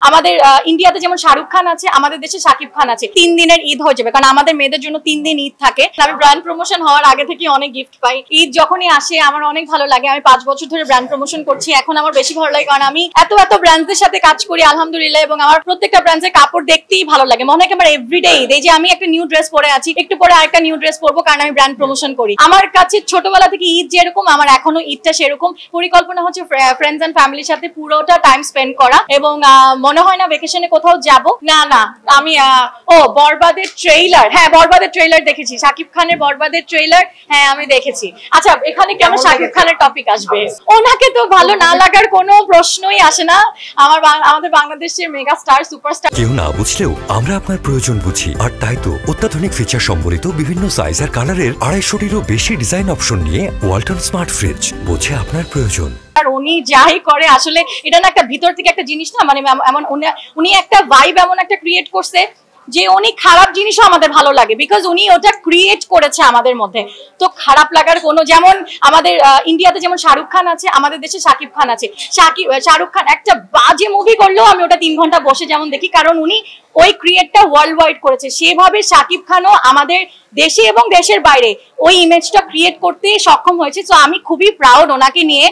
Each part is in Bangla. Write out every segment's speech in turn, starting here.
আমাদের ইন্ডিয়াতে যেমন শাহরুখ খান আছে, আমাদের দেশে শাকিব খান আছে। 3 দিনের ঈদ হয়ে যাবে, কারণ আমাদের মেয়েদের জন্য 3 দিন ঈদ থাকে। আমি ব্র্যান্ড প্রমোশন হওয়ার আগে থেকে অনেক গিফট পাই। ঈদ যখনই আসে আমার অনেক ভালো লাগে। আমি 5 বছর ধরে ব্র্যান্ড প্রমোশন করছি, এখন আমার বেশি ভালো লাগে কারণ আমি এত ব্র্যান্ডদের সাথে কাজ করি আলহামদুলিল্লাহ, এবং আমার প্রত্যেকটা ব্র্যান্ডের কাপড় দেখতেই ভালো লাগে। মনে হয় আমার এভরিডে ঈদ। এই যে আমি একটা নিউ ড্রেস পরে আছি, একটু পরে আরেকটা নিউ ড্রেস পরবো, কারণ আমি ব্র্যান্ড প্রমোশন করি। আমার কাছে ছোটবেলা থেকে ঈদ যেরকম, আমার এখনো ঈদটা সেরকম। পরিকল্পনা হচ্ছে ফ্রেন্ডস এন্ড ফ্যামিলির সাথে পুরোটা টাইম স্পেন্ড করা, এবং মনে হয় না ভ্যাকেশনে কোথাও যাব না। আমি বরবাদের ট্রেইলার, হ্যাঁ বরবাদের ট্রেইলার দেখেছি, শাকিব খানের বরবাদের ট্রেইলার, হ্যাঁ আমি দেখেছি। আচ্ছা, এখানে কেন শাকিব খানের টপিক আসবে? ওনাকে তো ভালো না লাগার কোনো প্রশ্নই আসে না। আমাদের বাংলাদেশের মেগা স্টার, সুপারস্টার। কেউ না বুঝলেও আমরা আপনার প্রয়োজন বুঝি, আর তাই তো অত্যাধুনিক ফিচার সম্বলিত বিভিন্ন সাইজ আর কালারের 250-টিরও বেশি ডিজাইন অপশন নিয়ে ওয়ালটন স্মার্ট ফ্রিজ বোঝে আপনার প্রয়োজন। আর উনি যাই করে আসলে এটা না একটা ভিতর থেকে একটা জিনিস না, মানে এমন উনি একটা ভাইব এমন একটা ক্রিয়েট করছে যে উনি খারাপ জিনিসও আমাদের ভালো লাগে, বিকজ উনি ওটা ক্রিয়েট করেছে আমাদের মধ্যে। তো খারাপ লাগার কোনো, যেমন আমাদের ইন্ডিয়াতে যেমন শাহরুখ খান আছে, আমাদের দেশে শাকিব খান আছে। শাহরুখ খান একটা বাজে মুভি করলেও আমি ওটা 3 ঘন্টা বসে যেমন দেখি, কারণ উনি ওই ক্রিয়েটটা ওয়ার্ল্ড ওয়াইড করেছে। সেভাবে শাকিব খানও আমাদের দেশে এবং দেশের বাইরে ওই ইমেজটা ক্রিয়েট করতে সক্ষম হয়েছে। তো আমি খুবই প্রাউড ওনাকে নিয়ে,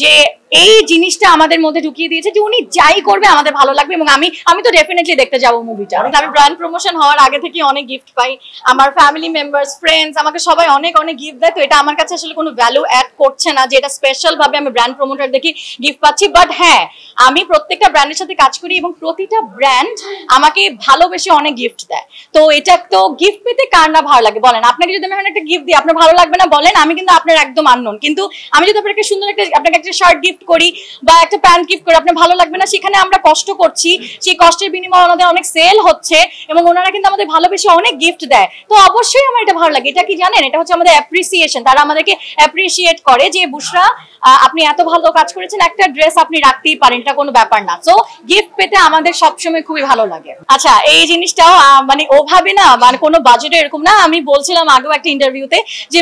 যে এই জিনিসটা আমাদের মধ্যে ঢুকিয়ে দিয়েছে যে উনি যাই করবে আমাদের ভালো লাগবে, এবং আমি তো ডেফিনেটলি দেখতে যাবো মুভিটা। আমি ব্র্যান্ড প্রমোশন হওয়ার আগে থেকে অনেক গিফট পাই। আমার ফ্যামিলি মেম্বার্স, ফ্রেন্ডস আমাকে সবাই অনেক গিফট দেয়। তো এটা আমার কাছে আসলে কোনো ভ্যালু অ্যাড করছে না যে এটা স্পেশাল ভাবে আমি ব্র্যান্ড প্রমোটার দেখে গিফট পাচ্ছি। বাট হ্যাঁ, আমি প্রত্যেকটা ব্র্যান্ডের সাথে কাজ করি এবং প্রতিটা ব্র্যান্ড আমাকে ভালোবেসে অনেক গিফট দেয়। তো এটা তো গিফট পেতে কার না ভালো লাগে বলেন? আপনাকে যদি আমি একটা গিফট দিই আপনার ভালো লাগবে না বলেন? আমি কিন্তু আপনার একদম আননোন, কিন্তু আমি যদি আপনাকে সুন্দর আপনাকে একটা শার্ট গিফট করি বা একটা প্যান্ট গিফট করি, আপনার ভালো লাগবে না? সেখানে আমরা কষ্ট করছি, সেই কষ্টের বিনিময়ে ওনাদের অনেক সেল হচ্ছে এবং ওনারা কিন্তু আমাদের ভালোবেসে অনেক গিফট দেয়। তো অবশ্যই আমার এটা ভালো লাগে। এটা কি জানেন? এটা হচ্ছে আমাদের অ্যাপ্রিসিয়েশন। তারা আমাদেরকে অ্যাপ্রিসিয়েট করে যে বুশরা আপনি এত ভালো কাজ করেছেন, একটা ড্রেস আপনি রাখতেই পারেন, এটা কোনো ব্যাপার না। সো গিফট পেতে আমাদের সবসময় খুবই ভালো লাগে। আচ্ছা, এই জিনিসটাও মানে ওভাবে না, মানে কোনো বাজেটে এরকম না। আমি বলছিলাম আগেও একটা ইন্টারভিউতে যে